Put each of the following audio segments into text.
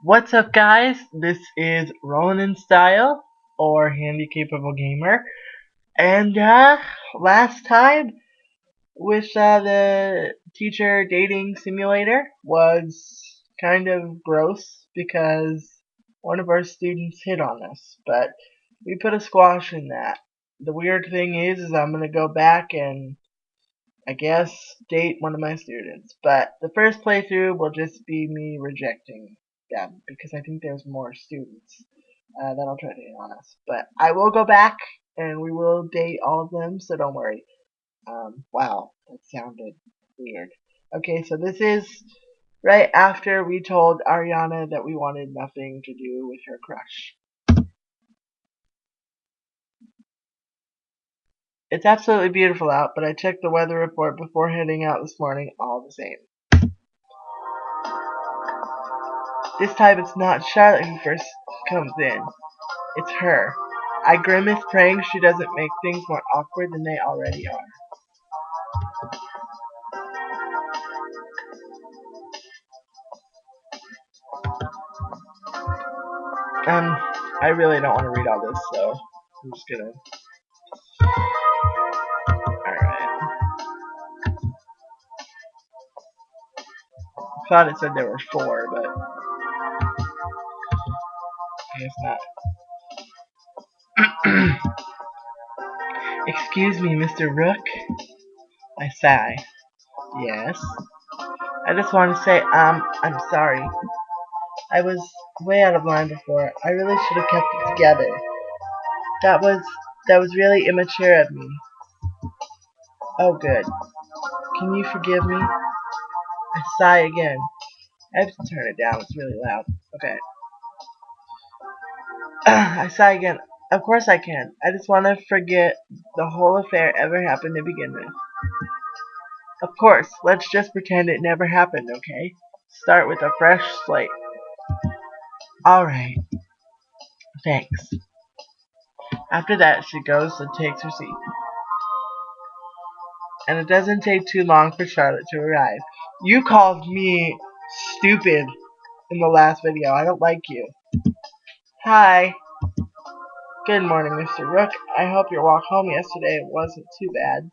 What's up, guys? This is Rollin' in Style, or Handy Capable Gamer, and last time with the teacher dating simulator was kind of gross because one of our students hit on us, but we put a squash in that. The weird thing is I'm gonna go back and I guess date one of my students, but the first playthrough will just be me rejecting them because I think there's more students that'll try to hit on us. But I will go back and we will date all of them, so don't worry. Wow, that sounded weird. Okay, so this is right after we told Ariana that we wanted nothing to do with her crush. It's absolutely beautiful out, but I checked the weather report before heading out this morning all the same. This time it's not Charlotte who first comes in. It's her. I grimace, praying she doesn't make things more awkward than they already are. I really don't want to read all this, so I'm just gonna. Alright. I thought it said there were four, but I guess not. Excuse me, Mr. Rook. I sigh. Yes. I just want to say, I'm sorry. I was way out of line before. I really should have kept it together. That was that was really immature of me. Oh, good. Can you forgive me? I sigh again. I have to turn it down. It's really loud. Okay. I sigh again. Of course I can. I just want to forget the whole affair ever happened to begin with. Of course. Let's just pretend it never happened, okay? Start with a fresh slate. Alright. Thanks. After that, she goes and takes her seat. And it doesn't take too long for Charlotte to arrive. You called me stupid in the last video. I don't like you. Hi. Good morning, Mr. Rook. I hope your walk home yesterday wasn't too bad.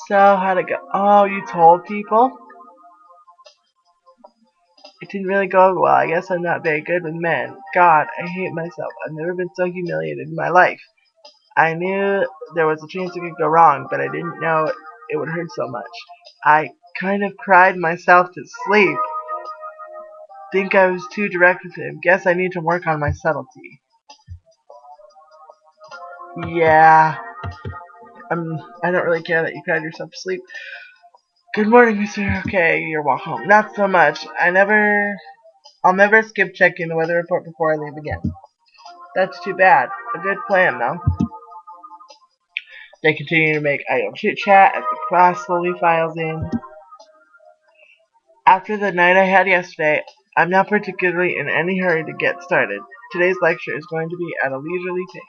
So, how'd it go? Oh, you told people? It didn't really go well. I guess I'm not very good with men. God, I hate myself. I've never been so humiliated in my life. I knew there was a chance it could go wrong, but I didn't know it would hurt so much. I kind of cried myself to sleep. Think I was too direct with him. Guess I need to work on my subtlety. Yeah, I don't really care that you cried yourself to sleep. Good morning, Mr. Okay, your walk home. Not so much. I'll never skip checking the weather report before I leave again. That's too bad. A good plan, though. They continue to make idle chit-chat as the class slowly files in. After the night I had yesterday, I'm not particularly in any hurry to get started. Today's lecture is going to be at a leisurely pace.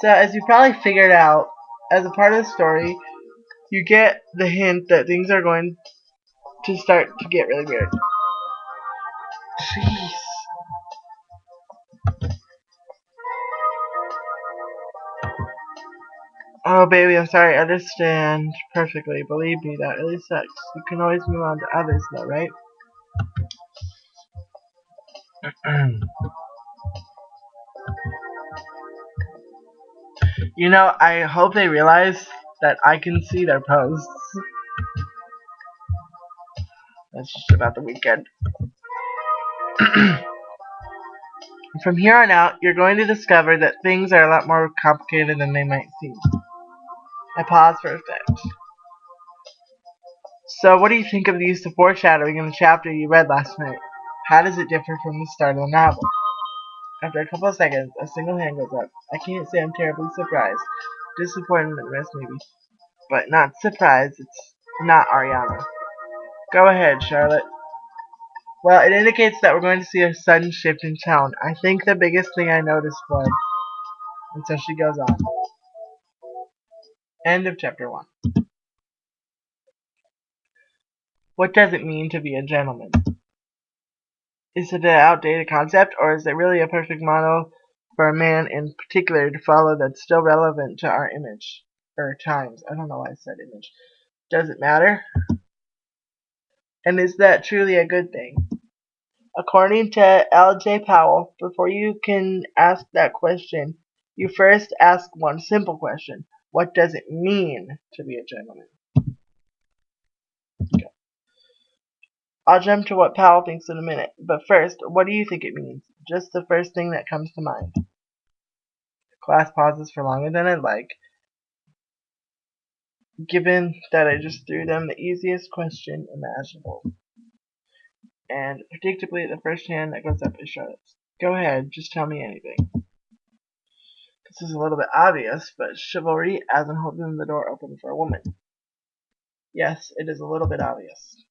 So, as you probably figured out, as a part of the story, you get the hint that things are going to start to get really weird. Jeez. Oh, baby, I'm sorry. I understand perfectly. Believe me, that really sucks. You can always move on to others, though, right? You know, I hope they realize that I can see their posts. That's just about the weekend. From here on out, you're going to discover that things are a lot more complicated than they might seem. I pause for effect. So, what do you think of the use of foreshadowing in the chapter you read last night? How does it differ from the start of the novel? After a couple of seconds, a single hand goes up. I can't say I'm terribly surprised. Disappointed at the rest, maybe. But not surprised, it's not Ariana. Go ahead, Charlotte. Well, it indicates that we're going to see a sudden shift in tone. I think the biggest thing I noticed was... And so she goes on. End of chapter 1. What does it mean to be a gentleman? Is it an outdated concept, or is it really a perfect model for a man in particular to follow that's still relevant to our image? Or times. I don't know why I said image. Does it matter? And is that truly a good thing? According to L.J. Powell, before you can ask that question, you first ask one simple question. What does it mean to be a gentleman? Okay. I'll jump to what Powell thinks in a minute, but first, what do you think it means? Just the first thing that comes to mind. Class pauses for longer than I'd like, given that I just threw them the easiest question imaginable. And predictably, the first hand that goes up is Charlotte's. Go ahead, just tell me anything. This is a little bit obvious, but chivalry as in holding the door open for a woman. Yes, it is a little bit obvious.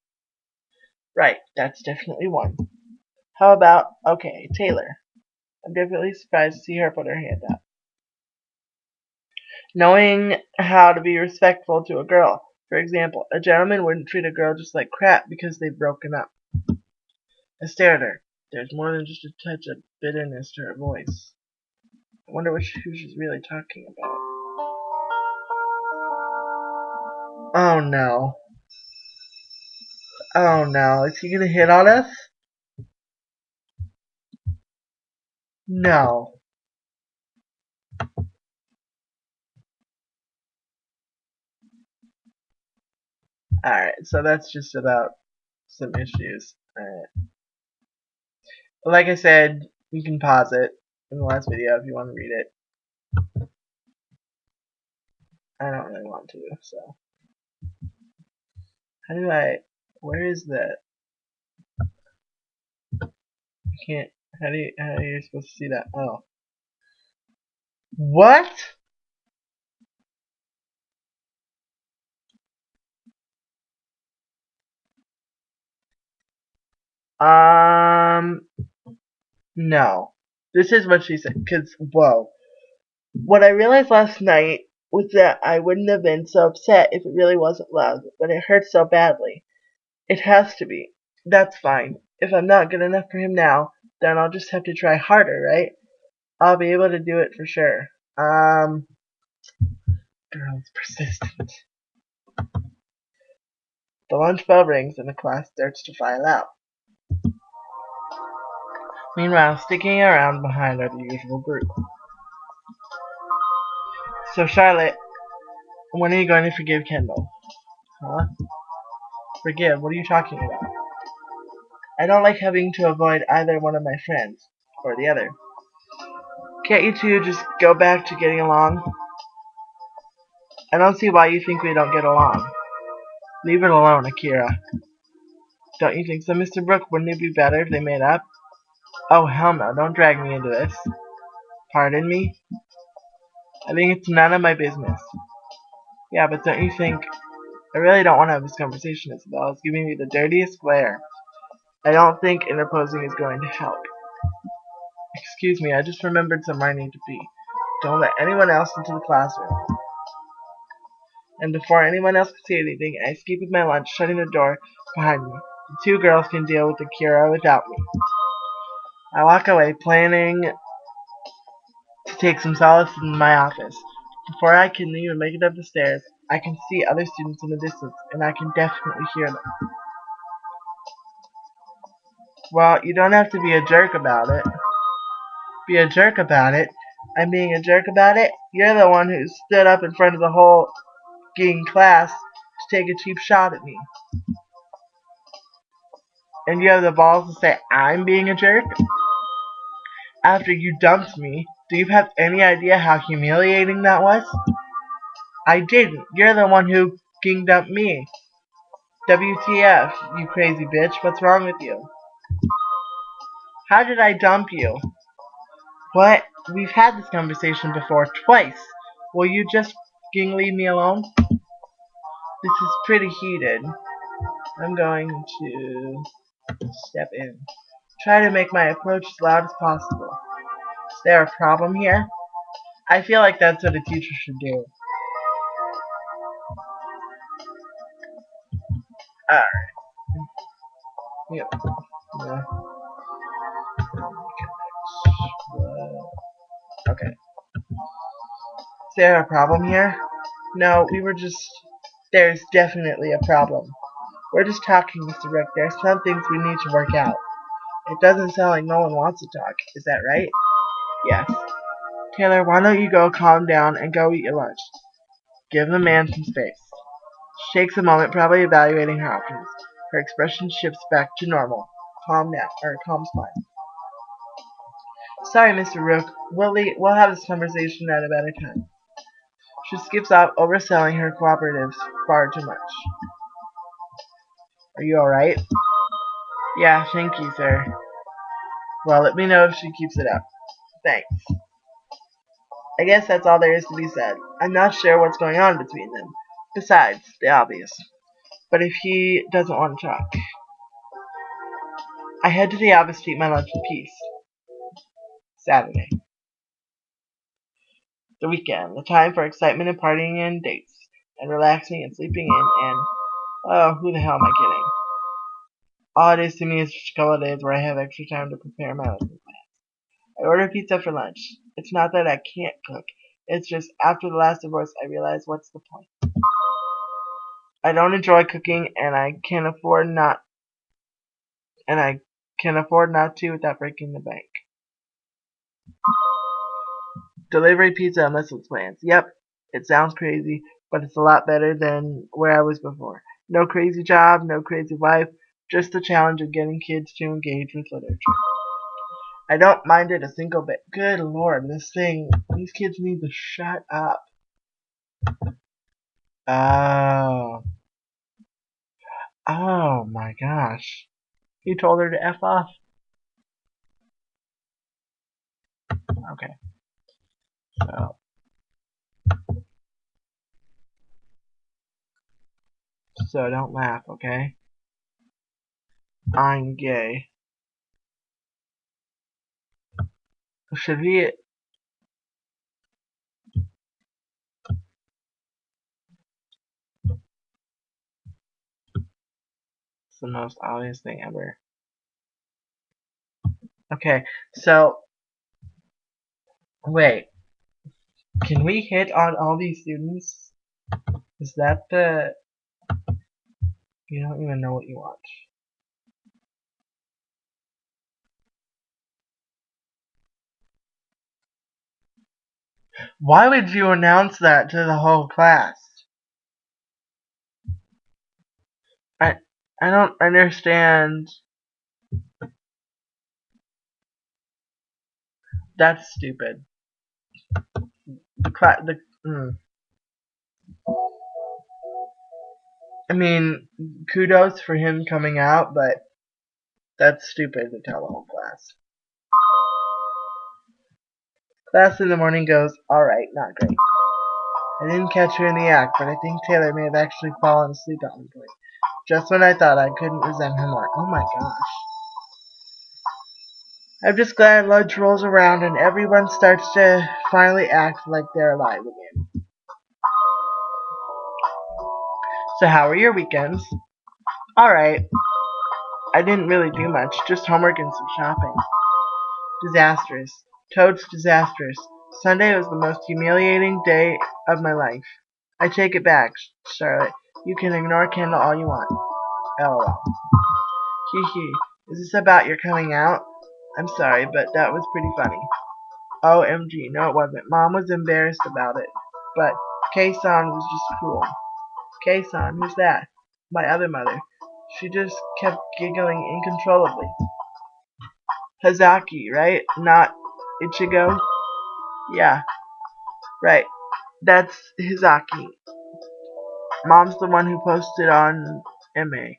Right, that's definitely one. How about, okay, Taylor. I'm definitely surprised to see her put her hand up. Knowing how to be respectful to a girl. For example, a gentleman wouldn't treat a girl just like crap because they've broken up. I stare at her. There's more than just a touch of bitterness to her voice. I wonder who she's really talking about. Oh no. Oh no. Is he gonna hit on us? No. Alright, so that's just about some issues. Alright. Like I said, you can pause it in the last video if you want to read it. I don't really want to, so. How do I... Where is that? I can't... How are you supposed to see that? Oh. What? No. This is what she said, because, whoa. What I realized last night was that I wouldn't have been so upset if it really wasn't loud, but it hurts so badly. It has to be. That's fine. If I'm not good enough for him now, then I'll just have to try harder, right? I'll be able to do it for sure. Girl's persistent. The lunch bell rings and the class starts to file out. Meanwhile, sticking around behind are the usual group. So, Charlotte, when are you going to forgive Kendall? Huh? Forgive? What are you talking about? I don't like having to avoid either one of my friends, or the other. Can't you two just go back to getting along? I don't see why you think we don't get along. Leave it alone, Akira. Don't you think so, Mr. Brooke? Wouldn't it be better if they made up? Oh, hell no, don't drag me into this. Pardon me? I think it's none of my business. Yeah, but don't you think... I really don't want to have this conversation, Isabel. It's giving me the dirtiest glare. I don't think interposing is going to help. Excuse me, I just remembered somewhere I need to be. Don't let anyone else into the classroom. And before anyone else can say anything, I escape with my lunch, shutting the door behind me. The two girls can deal with Akira without me. I walk away, planning to take some solace in my office. Before I can even make it up the stairs, I can see other students in the distance, and I can definitely hear them. Well, you don't have to be a jerk about it. Be a jerk about it? I'm being a jerk about it? You're the one who stood up in front of the whole class to take a cheap shot at me. And you have the balls to say I'm being a jerk? After you dumped me, do you have any idea how humiliating that was? I didn't. You're the one who dumped me. WTF, you crazy bitch. What's wrong with you? How did I dump you? What? We've had this conversation before, twice. Will you just leave me alone? This is pretty heated. I'm going to step in. Try to make my approach as loud as possible. Is there a problem here? I feel like that's what a teacher should do. Alright. Yep. Yeah. Okay. Is there a problem here? No, we were just... There's definitely a problem. We're just talking, Mr. Rook. There's some things we need to work out. It doesn't sound like no one wants to talk. Is that right? Yes. Taylor, why don't you go calm down and go eat your lunch? Give the man some space. She takes a moment, probably evaluating her options. Her expression shifts back to normal. Calm smile. Sorry, Mr. Rook. We'll have this conversation at a better time. She skips off, overselling her cooperatives far too much. Are you alright? Yeah, thank you, sir. Well, let me know if she keeps it up. Thanks. I guess that's all there is to be said. I'm not sure what's going on between them. Besides, the obvious. But if he doesn't want to talk, I head to the office to eat my lunch in peace. Saturday. The weekend. The time for excitement and partying and dates. And relaxing and sleeping in and... Oh, who the hell am I kidding? All it is to me is just a couple of days where I have extra time to prepare my lesson plan. I order pizza for lunch. It's not that I can't cook. It's just after the last divorce I realized what's the point. I don't enjoy cooking and I can afford not to without breaking the bank. Delivery pizza and lessons plans. Yep, it sounds crazy, but it's a lot better than where I was before. No crazy job, no crazy wife, just the challenge of getting kids to engage with literature. I don't mind it a single bit. Good lord, these kids need to shut up. Oh. Oh my gosh. He told her to F off. Okay. So don't laugh, okay? I'm gay. Should we... It's the most obvious thing ever. Okay, so... Wait. Can we hit on all these students? Is that the... You don't even know what you want. Why would you announce that to the whole class? I don't understand. That's stupid. I mean, kudos for him coming out, but that's stupid to tell the whole class. Class in the morning goes, alright, not great. I didn't catch her in the act, but I think Taylor may have actually fallen asleep at one point. Just when I thought I couldn't resent her more. Oh my gosh. I'm just glad lunch rolls around and everyone starts to finally act like they're alive again. So how are your weekends? Alright. I didn't really do much, just homework and some shopping. Disastrous. Totes disastrous. Sunday was the most humiliating day of my life. I take it back, Charlotte. You can ignore Kendall all you want. LOL. Hee hee. Is this about your coming out? I'm sorry, but that was pretty funny. OMG, no it wasn't. Mom was embarrassed about it. But Kei-san was just cruel. Kei-san, who's that? My other mother. She just kept giggling uncontrollably. Hazaki, right? Not Ichigo? Yeah, right. That's Hazaki. Mom's the one who posted on MA.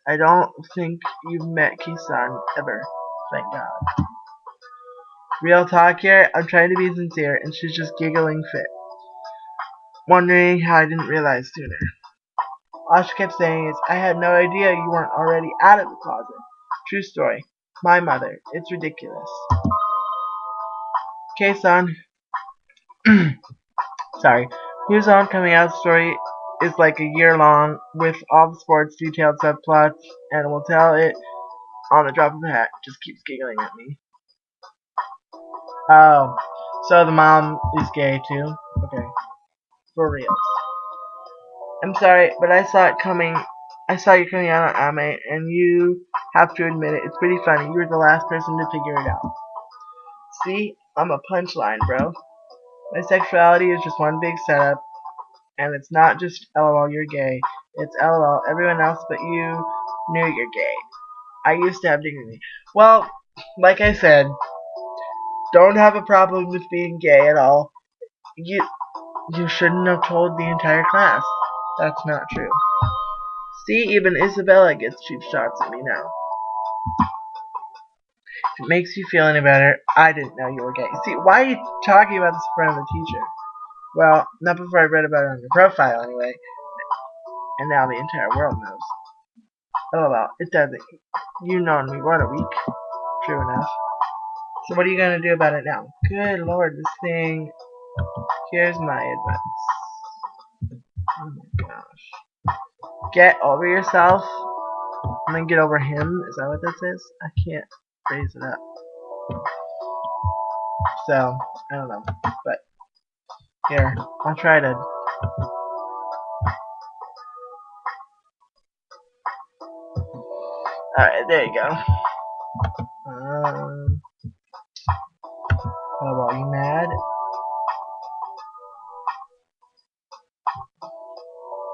I don't think you've met Kei-san ever. Thank God. Real talk here, I'm trying to be sincere, and she's just giggling fit. Wondering how I didn't realize sooner. All she kept saying is, I had no idea you weren't already out of the closet. True story. My mother. It's ridiculous. Kei-san. Sorry. Whose own coming out story is like a year long with all the sports detailed subplots, and we'll tell it on the drop of a hat. Just keeps giggling at me. Oh, so the mom is gay too? Okay, for real. I'm sorry, but I saw it coming. I saw you coming out on Ame, and you have to admit it. It's pretty funny. You were the last person to figure it out. See, I'm a punchline, bro. My sexuality is just one big setup, and it's not just LOL you're gay. It's LOL everyone else but you knew you're gay. I used to have dignity. Well, like I said, don't have a problem with being gay at all. You shouldn't have told the entire class. That's not true. See, even Isabella gets cheap shots at me now. If it makes you feel any better, I didn't know you were gay. See, why are you talking about this in front of the teacher? Well, not before I read about it on your profile, anyway. And now the entire world knows. Oh well, it doesn't. You've known me, what, a week? True enough. So what are you gonna do about it now? Good lord, this thing. Here's my advice. Oh my gosh. Get over yourself. And then get over him. Is that what that says? I can't phrase it up. So, I don't know. But, here, I'll try to. Alright, there you go. Oh, well, you mad?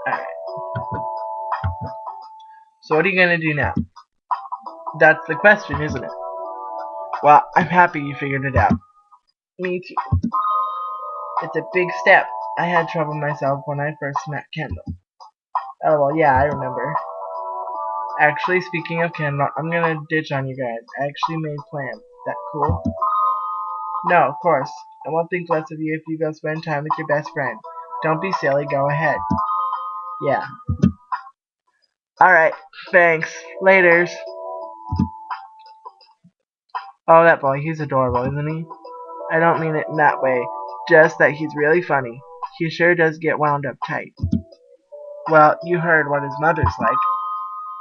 Alright. So what are you gonna do now? That's the question, isn't it? Well, I'm happy you figured it out. Me too. It's a big step. I had trouble myself when I first met Kendall. Oh, well, yeah, I remember. Actually, speaking of Kendall, I'm gonna ditch on you guys. I actually made plans. That cool? No, of course. I won't think less of you if you go spend time with your best friend. Don't be silly, go ahead. Yeah. Alright, thanks. Laters. Oh, that boy, he's adorable, isn't he? I don't mean it in that way. Just that he's really funny. He sure does get wound up tight. Well, you heard what his mother's like.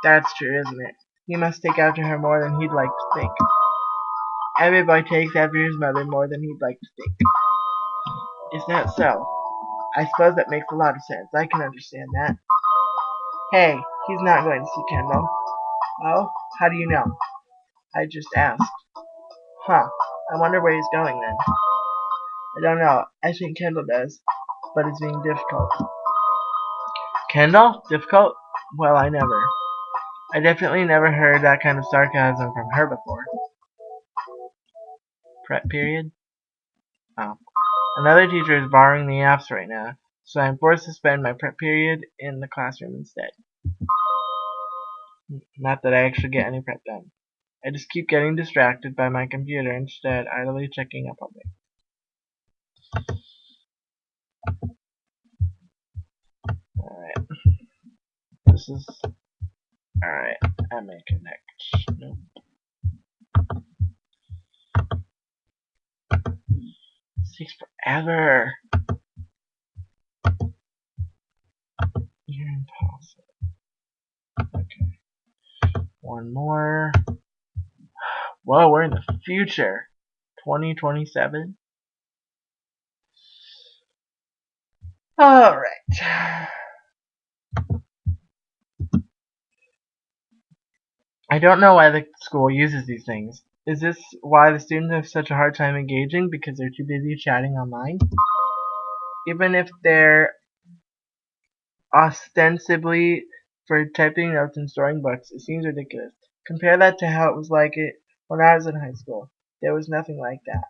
That's true, isn't it? He must take after her more than he'd like to think. Every boy takes after his mother more than he'd like to think. Is that so? I suppose that makes a lot of sense. I can understand that. Hey, he's not going to see Kendall. Oh? How do you know? I just asked. Huh. I wonder where he's going then. I don't know. I think Kendall does. But it's being difficult. Kendall? Difficult? Well, I definitely never heard that kind of sarcasm from her before. Prep period? Oh. Another teacher is borrowing the apps right now, so I'm forced to spend my prep period in the classroom instead. Not that I actually get any prep done. I just keep getting distracted by my computer instead, idly checking up on it. Alright. This is... Alright, I may connect. Nope. This takes forever. You're impossible. Okay. One more. Whoa, we're in the future. 2027? Alright. I don't know why the school uses these things. Is this why the students have such a hard time engaging because they're too busy chatting online? Even if they're ostensibly for typing notes and storing books, it seems ridiculous. Compare that to how it was like it when I was in high school. There was nothing like that.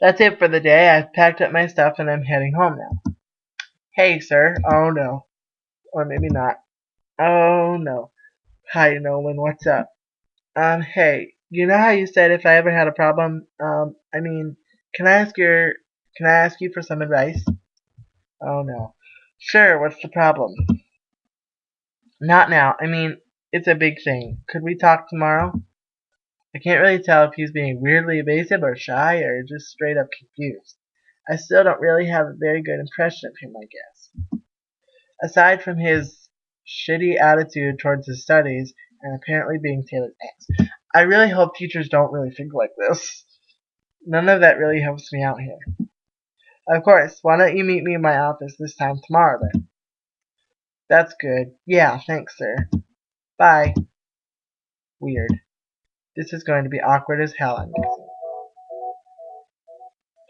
That's it for the day. I've packed up my stuff and I'm heading home now. Hey, sir. Oh, no. Or maybe not. Oh, no. Hi, Nolan. What's up? Hey. You know how you said if I ever had a problem, I mean, can I ask you for some advice? Oh, no. Sure, what's the problem? Not now. I mean, it's a big thing. Could we talk tomorrow? I can't really tell if he's being weirdly evasive or shy or just straight up confused. I still don't really have a very good impression of him, I guess. Aside from his shitty attitude towards his studies and apparently being Taylor's ex. I really hope teachers don't really think like this. None of that really helps me out here. Of course, why don't you meet me in my office this time tomorrow then? That's good. Yeah, thanks, sir. Bye. Weird. This is going to be awkward as hell, I'm guessing.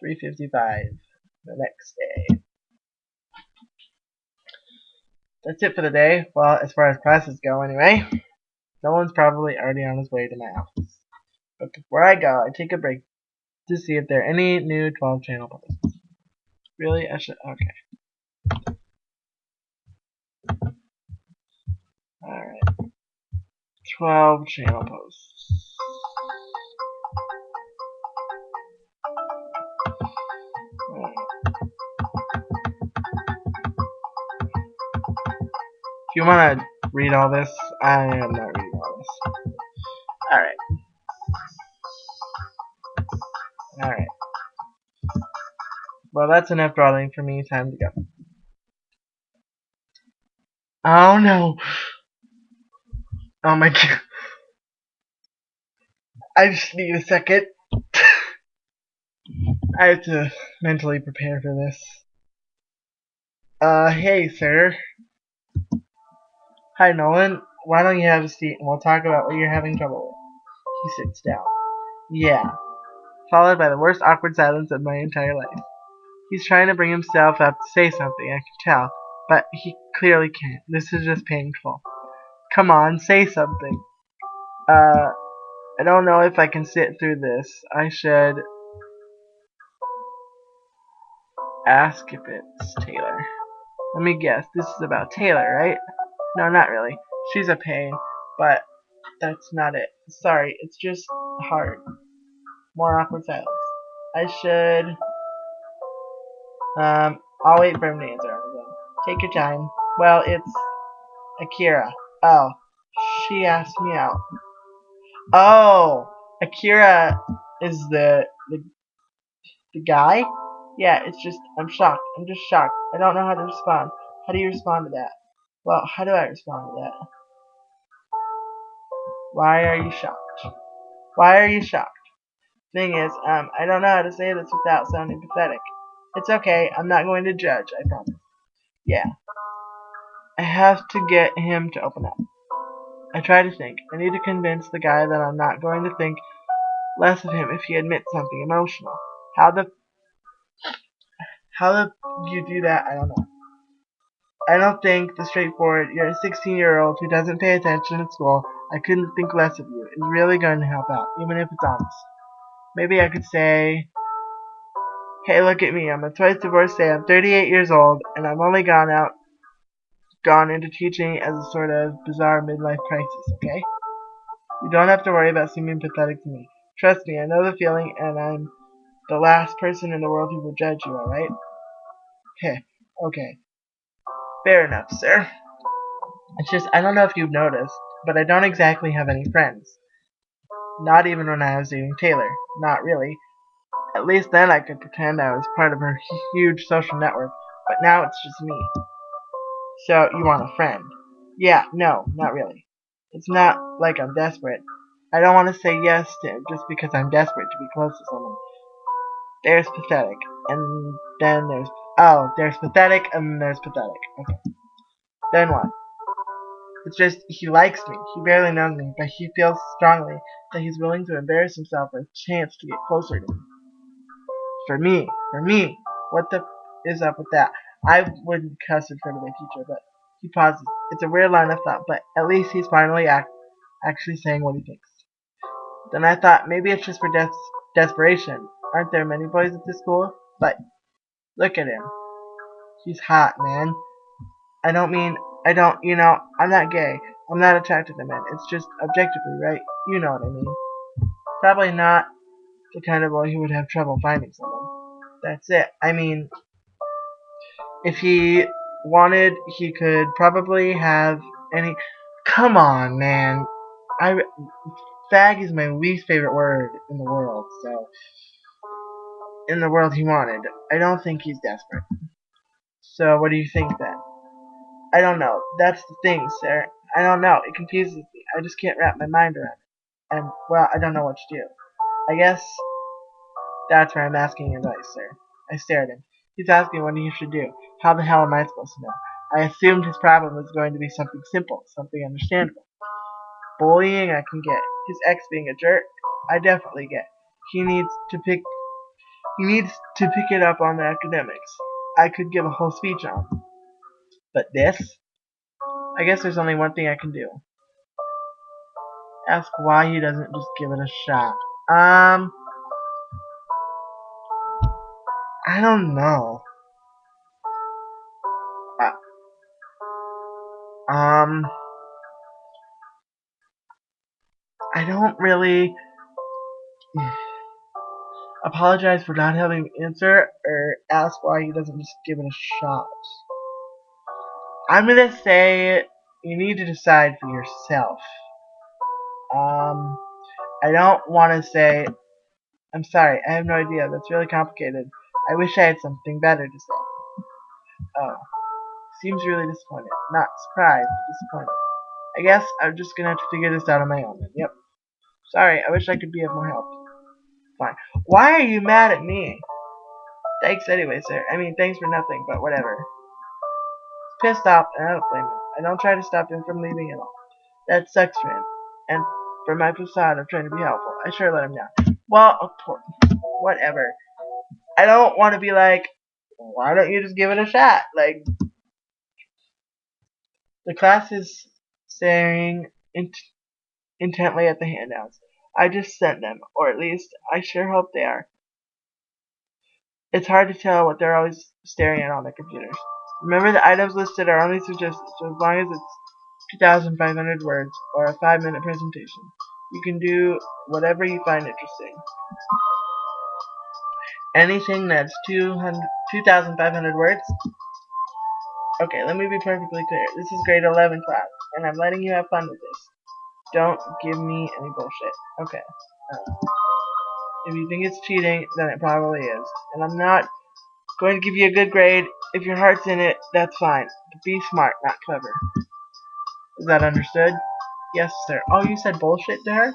3:55 the next day. That's it for the day. Well, as far as classes go, anyway. No one's probably already on his way to my office. But before I go, I take a break to see if there are any new 12 channel posts. Really? I should. Okay. Alright. 12 channel posts. Alright. If you want to read all this, I am not reading all this. Alright. Alright. Well, that's enough drawing for me. Time to go. Oh no! Oh my god. I just need a second. I have to mentally prepare for this. Hey, sir. Hi, Nolan. Why don't you have a seat and we'll talk about what you're having trouble with? He sits down. Yeah. Followed by the worst awkward silence of my entire life. He's trying to bring himself up to say something, I can tell, but he clearly can't. This is just painful. Come on, say something. I don't know if I can sit through this. I should ask if it's Taylor. Let me guess, this is about Taylor, right? No, not really. She's a pain, but that's not it. Sorry, it's just hard. More awkward silence. I should, I'll wait for him to answer on his own. Take your time. Well, it's Akira. Oh, she asked me out. Oh, Akira is the guy? Yeah, it's just, I'm shocked. I'm just shocked. I don't know how to respond. How do you respond to that? Well, how do I respond to that? Why are you shocked? Why are you shocked? Thing is, I don't know how to say this without sounding pathetic. It's okay, I'm not going to judge, I promise. Yeah. I have to get him to open up. I try to think. I need to convince the guy that I'm not going to think less of him if he admits something emotional. How the you do that, I don't know. I don't think the straightforward, you're a 16-year-old who doesn't pay attention at school, I couldn't think less of you, is really going to help out, even if it's honest. Maybe I could say, hey, look at me, I'm a twice divorcee, I'm 38 years old, and I've only gone into teaching as a sort of bizarre midlife crisis, okay? You don't have to worry about seeming pathetic to me. Trust me, I know the feeling, and I'm the last person in the world who will judge you, alright? Heh, okay. Fair enough, sir. It's just, I don't know if you've noticed, but I don't exactly have any friends. Not even when I was dating Taylor. Not really. At least then I could pretend I was part of her huge social network, but now it's just me. So, you want a friend? Yeah, no, not really. It's not like I'm desperate. I don't want to say yes to him just because I'm desperate to be close to someone. There's pathetic, and then there's pathetic, and then there's pathetic. Okay. Then what? It's just, he likes me. He barely knows me, but he feels strongly that he's willing to embarrass himself for a chance to get closer to me. For me. What the is up with that? I wouldn't cuss in front of my teacher, but he pauses. It's a weird line of thought, but at least he's finally actually saying what he thinks. Then I thought, maybe it's just for desperation. Aren't there many boys at this school? But look at him. He's hot, man. I'm not gay. I'm not attracted to men. It's just objectively, right? You know what I mean. Probably not the kind of boy who would have trouble finding someone. That's it. I mean, if he wanted, he could probably have any. Come on, man. Fag is my least favorite word in the world, so. in the world he wanted. I don't think he's desperate. So what do you think then? I don't know. That's the thing, sir. I don't know. It confuses me. I just can't wrap my mind around it. And, well, I don't know what to do. I guess that's where I'm asking advice, sir. I stare at him. He's asking what he should do. How the hell am I supposed to know? I assumed his problem was going to be something simple, something understandable. Bullying I can get. His ex being a jerk, I definitely get. He needs to pick it up on the academics. I could give a whole speech on. But this? I guess there's only one thing I can do. Ask why he doesn't just give it a shot. I don't know. Um, I don't really apologize for not having an answer or ask why he doesn't just give it a shot. I'm gonna say you need to decide for yourself. I don't want to say, I'm sorry, I have no idea. That's really complicated. I wish I had something better to say. Oh, seems really disappointed. Not surprised, but disappointed. I guess I'm just gonna have to figure this out on my own then. Yep. Sorry, I wish I could be of more help. Fine. Why are you mad at me? Thanks anyway, sir. I mean, thanks for nothing, but whatever. Pissed off, and I don't blame him. I don't try to stop him from leaving at all. That sucks for him. And for my facade of trying to be helpful, I sure let him down. Well, whatever. I don't want to be like, why don't you just give it a shot? Like, the class is staring intently at the handouts. I just sent them, or at least I sure hope they are. It's hard to tell what they're always staring at on their computers. Remember, the items listed are only suggested, so as long as it's 2,500 words or a 5-minute presentation, you can do whatever you find interesting. Anything that's 2,500 words? Okay, let me be perfectly clear. This is grade 11 class, and I'm letting you have fun with this. Don't give me any bullshit. Okay. If you think it's cheating, then it probably is. And I'm not going to give you a good grade. If your heart's in it, that's fine. But be smart, not clever. Is that understood? Yes, sir. Oh, you said bullshit to her?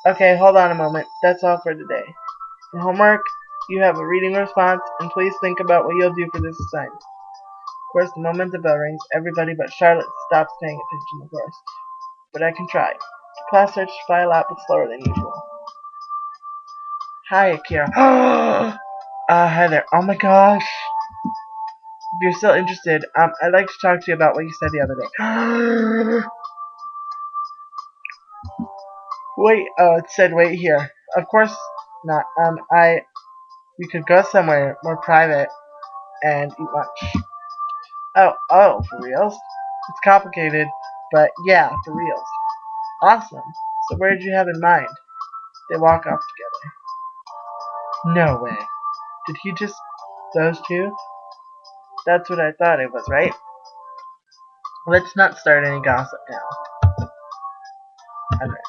Okay, hold on a moment. That's all for today. For homework, you have a reading response, and please think about what you'll do for this assignment. Of course, the moment the bell rings, everybody but Charlotte stops paying attention, of course. But I can try. The class starts to file out, but slower than usual. Hi, Akira. Hi there. Oh my gosh. If you're still interested, I'd like to talk to you about what you said the other day. Wait, it said wait here. Of course not. We could go somewhere more private and eat lunch. Oh, for reals? It's complicated, but yeah, for reals. Awesome. So where did you have in mind? They walk off together. No way. Did he just... those two? That's what I thought it was, right? Let's not start any gossip now. Okay.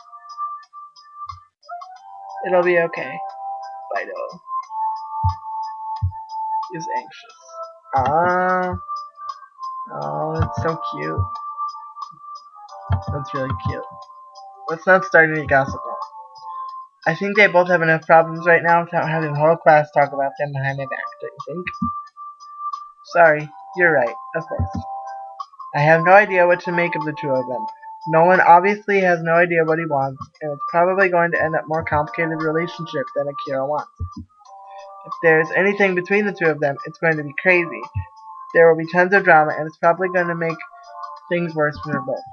It'll be okay. Fido is anxious. Oh, that's so cute. That's really cute. Let's not start any gossip now. I think they both have enough problems right now without having the whole class talk about them behind my back, don't you think? Sorry, you're right, of course. I have no idea what to make of the two of them. Nolan obviously has no idea what he wants, and it's probably going to end up more complicated relationship than Akira wants. If there's anything between the two of them, it's going to be crazy. There will be tons of drama, and it's probably going to make things worse for them both.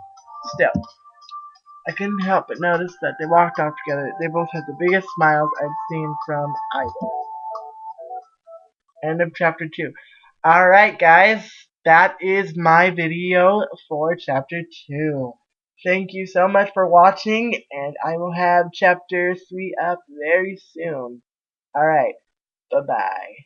Still, I couldn't help but notice that they walked off together. They both had the biggest smiles I'd seen from either. End of chapter 2. Alright guys, that is my video for chapter 2. Thank you so much for watching, and I will have chapter 3 up very soon. Alright, bye-bye.